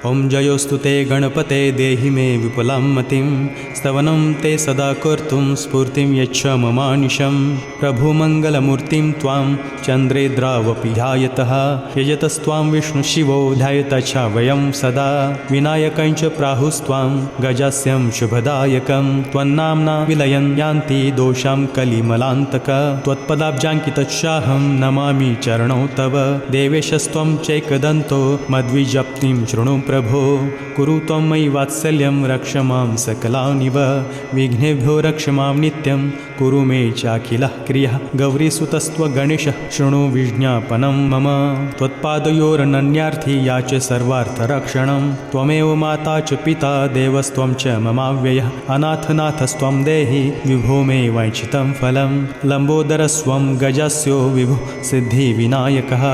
ॐ जयोस्तु ते गणपते देहि मे विपुलां मतिं स्तवनं ते सदा कर्तुं स्फूर्तिं यच्छ ममानिशं प्रभुमङ्गलमूर्तिं त्वां चन्द्रेद्रावपि ध्यायतः यजतस्त्वां विष्णुशिवो ध्यायत च वयं सदा विनायकञ्च प्राहुस्त्वां गजास्यं शुभदायकं त्वन्नाम्ना विलयन् यान्ति दोषां कलिमलान्तक त्वत्पदाब्जाङ्कितच्चाहं नमामि चरणौ तव देवेशस्त्वं चैकदन्तो मद्विजप्तिं शृणु प्रभो कुरु त्वं मयि वात्सल्यं रक्ष मां सकलानिव विघ्नेभ्यो रक्ष मां नित्यं कुरु मे चाखिलः क्रियः गौरीसुतस्त्वगणेशः शृणु विज्ञापनं मम त्वत्पादयोरनन्यार्थी याच सर्वार्थरक्षणं त्वमेव माता च पिता देवस्त्वं च ममाव्ययः अनाथनाथस्त्वं देहि विभो मे वाञ्छितं फलं लम्बोदरस्त्वं गजस्यो विभुः सिद्धिविनायकः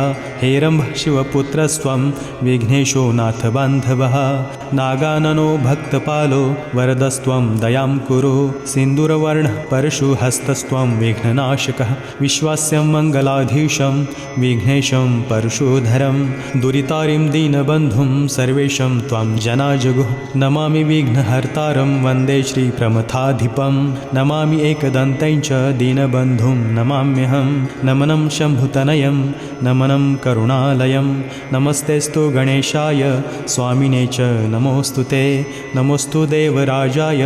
हेरम्बः शिवपुत्रस्त्वं विघ्नेशो नाथबान्धवः नागाननो भक्तपालो वरदस्त्वं दयां कुरु सिन्दूरवर्णः परशुहस्तस्त्वं विघ्ननाशकः विश्वास्यं मङ्गलाधीशं विघ्नेशं परशुधरं दुरितारिं दीनबन्धुं सर्वेशं त्वं जनाजगुः नमामि विघ्नहर्तारं वन्दे श्रीप्रमथाधिपं नमामि एकदन्तं च दीनबन्धुं नमाम्यहं नमनं शम्भुतनयं नमनं करुणालयं नमस्तेस्तु गणेशाय स्वामिने च नमोऽस्तु ते नमोऽस्तु देवराजाय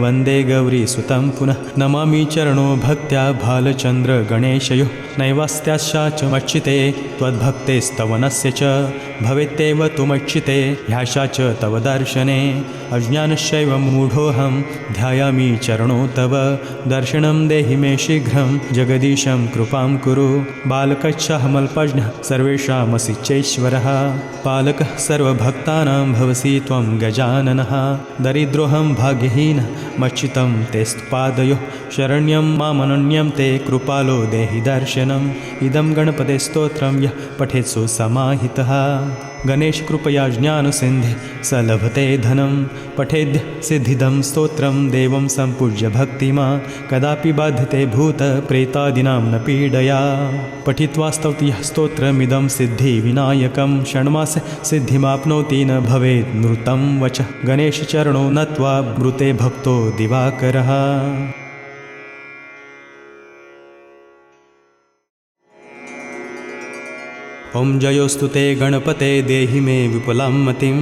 वन्दे गौरीसुतं पुनः नमामि चरणो भक्त्या भालचन्द्रगणेशयोः नैवास्त्याश्च मच्चिते त्वद्भक्तेस्तवनस्य च भवेत्येव तुमच्चिते ह्याशा च तव दर्शने अज्ञानश्चैव मूढोऽहं ध्यायामि चरणो तव दर्शनं देहि मे शीघ्रं जगदीशं कृपां कुरु बालकच्छमल्पज्ञः सर्वेषामसि चैश्वरः पालकः सर्वभक्तानां भवसि त्वं गजाननः दरिद्रोऽहं भाग्यहीनः मच्चितं तेस्तुपादयोः शरण्यं मामनन्यं ते कृपालो देहि दर्शनम् इदं गणपतेस्तोत्रं यः पठेत्सु समाहितः गणेश कृपया ज्ञानसिन्धे स लभते धनं पठेद्य सिद्धिदं स्तोत्रं देवं सम्पूज्य भक्तिमा कदापि बाध्यते भूतप्रेतादीनां न पीडया पठित्वा स्तौति यः स्तोत्रमिदं सिद्धिविनायकं षण्मासे सिद्धिमाप्नोति न भवेत् नृतं वचः गणेशचरणो नत्वा ब्रूते भक्तो दिवाकरः। ॐ जयोस्तु ते गणपते देहि मे विपुलां मतिं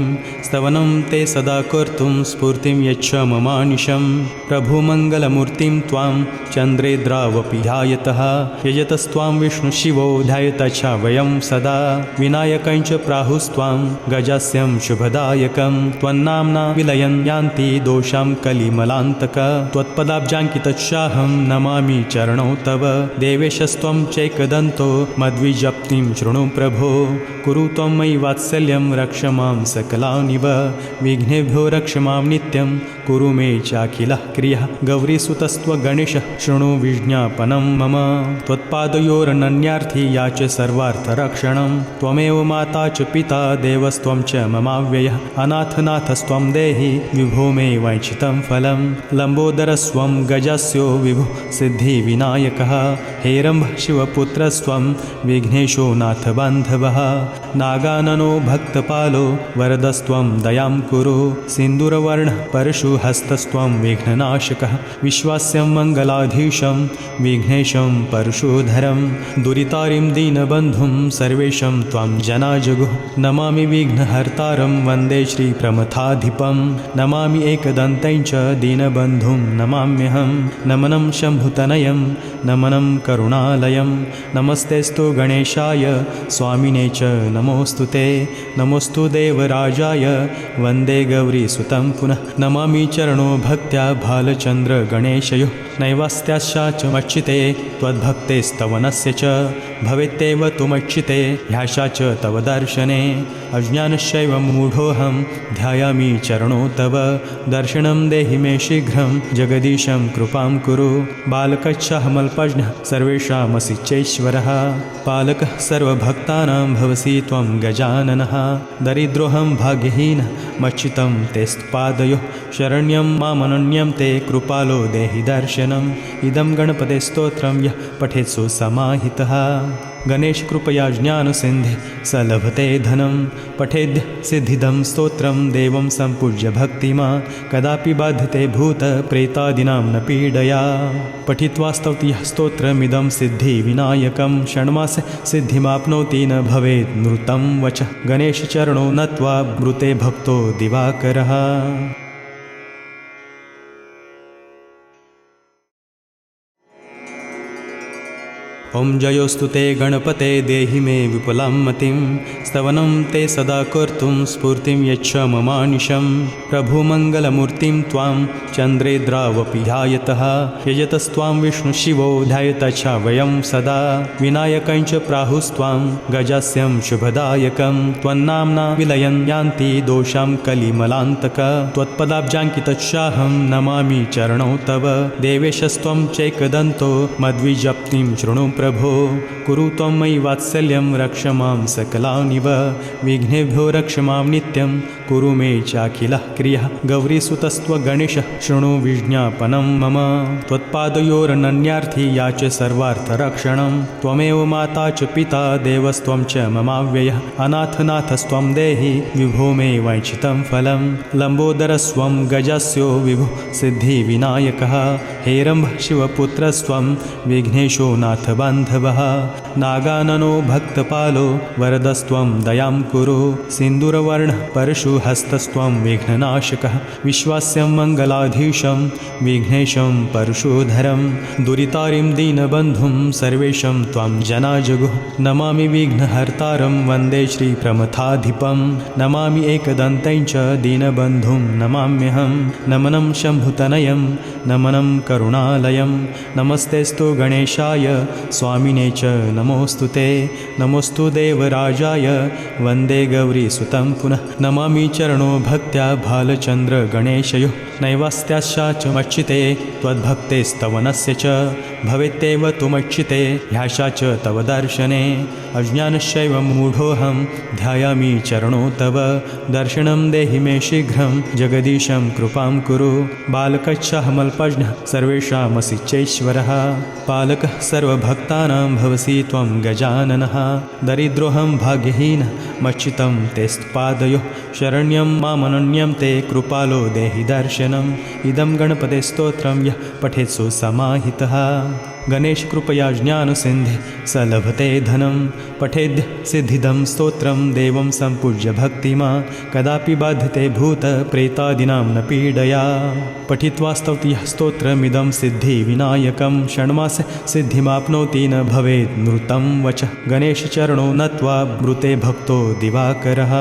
स्तवनं ते सदा कर्तुं स्फूर्तिं यच्छ ममानिशं प्रभुमङ्गलमूर्तिं त्वां चन्द्रेद्रावपि ध्यायतः यजतस्त्वां विष्णुशिवो ध्यायत च वयं सदा विनायकञ्च प्राहुस्त्वां गजास्यं शुभदायकं त्वन्नाम्ना विलयन् यान्ति दोषां कलिमलान्तक त्वत्पदाब्जाङ्कितच्चाहं नमामि चरणौ तव देवेशस्त्वं चैकदन्तो मद्विजप्तिं शृणु प्रभो कुरु त्वं मयि वात्सल्यं रक्ष मां सकलानिव विघ्नेभ्यो रक्ष मां नित्यं कुरु मे चाखिलः क्रियः गौरीसुतस्त्वगणेशः शृणु विज्ञापनं मम त्वत्पादयोरनन्यार्थी याच सर्वार्थरक्षणं त्वमेव माता च पिता देवस्त्वं च ममाव्ययः अनाथनाथस्त्वं देहि विभो मे वाञ्छितं फलं लम्बोदरस्त्वं गजस्यो विभुः सिद्धिविनायकः हेरम्बः शिवपुत्रस्त्वं विघ्नेशो नाथबान्धवः नागाननो भक्तपालो वरदस्त्वं दयां कुरु सिन्दूरवर्णः परशुहस्तस्त्वं विघ्ननाशकः विश्वास्यं मङ्गलाधीशं विघ्नेशं परशुधरं दुरितारिं दीनबन्धुं सर्वेशं त्वं जनाजगुः नमामि विघ्नहर्तारं वन्दे श्रीप्रमथाधिपं नमामि एकदन्तं च दीनबन्धुं नमाम्यहं नमनं शम्भुतनयं नमनं करुणालयं नमस्तेस्तु गणेशाय स्वामिने च नमोऽस्तु ते नमोऽस्तु देवराजाय वन्दे गौरीसुतं पुनः नमामि चरणो भक्त्या भालचन्द्रगणेशयोः नैवास्त्याश्च मच्चिते त्वद्भक्तेस्तवनस्य च भवेत्येव तुमच्चिते ह्याशा च तव दर्शने अज्ञानश्चैव मूढोऽहं ध्यायामि चरणो तव दर्शनं देहि मे शीघ्रं जगदीशं कृपां कुरु बालकच्छमल्पज्ञः सर्वेषामसि चैश्वरः पालकः सर्वभक्तानां भवसि त्वं गजाननः दरिद्रोऽहं भाग्यहीनः मच्चितं तेस्तपादयोः शरण्यं मामनन्यं ते कृपालो देहि दर्शनम् इदं गणपते स्तोत्रं यः पठेत् सुसमाहितः गणेश कृपया ज्ञानसिन्धे स लभते धनं पठेद्य सिद्धिदं स्तोत्रं देवं सम्पूज्य भक्तिमान् कदापि बाध्यते भूत प्रेतादीनां न पीडया पठित्वा स्तौति यः स्तोत्रमिदं सिद्धिविनायकं षण्मासे सिद्धिमाप्नोति न भवेत् नृतं वचः गणेशचरणो नत्वा ब्रूते भक्तो दिवाकरः। ॐ जयोस्तु ते गणपते देहि मे विपुलां मतिं स्तवनं ते सदा कर्तुं स्फूर्तिं यच्छ ममानिशं प्रभुमङ्गलमूर्तिं त्वां चन्द्रेद्रावपि ध्यायतः यजतस्त्वां विष्णुशिवो ध्यायतश्च वयं सदा विनायकं च प्राहुस्त्वां गजास्यं शुभदायकं त्वन्नाम्ना विलयन् यान्ति दोषां कलिमलान्तक त्वत्पदाब्जाङ्कितच्चाहं नमामि चरणौ तव देवेशस्त्वं चैकदन्तो मद्विजप्तिं शृणु प्रभो कुरु त्वं मयि वात्सल्यं रक्ष मां सकलानिव विघ्नेभ्यो रक्ष मां नित्यं कुरु मे चाखिलः क्रियः गौरीसुतस्त्व गणेशः शृणु विज्ञापनं मम त्वत्पादयोरनन्यार्थी याच सर्वार्थरक्षणं त्वमेव माता च पिता देवस्त्वं च ममाव्ययः अनाथनाथस्त्वं देहि विभो मे वैचितं फलं लम्बोदरस्त्वं गजस्यो विभो सिद्धिविनायकः हेरम्बः शिवपुत्रस्त्वं विघ्नेशो नाथ बान्धवः नागाननो भक्तपालो वरदस्त्वं दयां कुरु सिन्दूरवर्णः परशुहस्तस्त्वं विघ्ननाशकः विश्वास्यं मङ्गलाधीशं विघ्नेशं परशुधरं दुरितारिं दीनबन्धुं सर्वेशं त्वं जनाजगुः नमामि विघ्नहर्तारं वन्दे श्रीप्रमथाधिपं नमामि एकदन्तं च दीनबन्धुं नमाम्यहं नमनं शम्भुतनयं नमनं करुणालयं नमस्तेस्तु गणेशाय स्वामिने च नमोऽस्तु ते नमोऽस्तु देवराजाय वन्दे गौरीसुतं पुनः नमामि चरणो भक्त्या भालचन्द्रगणेशयोः नैवास्त्याश्च मच्चिते त्वद्भक्तेस्तवनस्य च भवेत्येव तुमच्चिते ह्याशा च तव दर्शने अज्ञानश्चैव मूढोऽहं ध्यायामि चरणो तव दर्शनं देहि मे शीघ्रं जगदीशं कृपां कुरु बालकच्छमल्पज्ञः सर्वेषामसि चैश्वरः पालकः सर्वभक्तानां भवसि त्वं गजाननः दरिद्रोऽहं भाग्यहीनः मच्चितं तेस्तपादयोः शरण्यं मामनन्यं ते कृपालो देहि दर्शनम् इदं गणपते स्तोत्रं यः पठेत् सुसमाहितः गणेश कृपया ज्ञानसिन्धे स लभते धनं पठेद्य सिद्धिदं स्तोत्रं देवं सम्पूज्य भक्तिमान् कदापि बाध्यते भूत प्रेतादीनां न पीडया पठित्वा स्तौति यः स्तोत्रमिदं सिद्धिविनायकं षण्मासे सिद्धिमाप्नोति न भवेत् नृतं वचः गणेशचरणो नत्वा ब्रूते भक्तो दिवाकरः।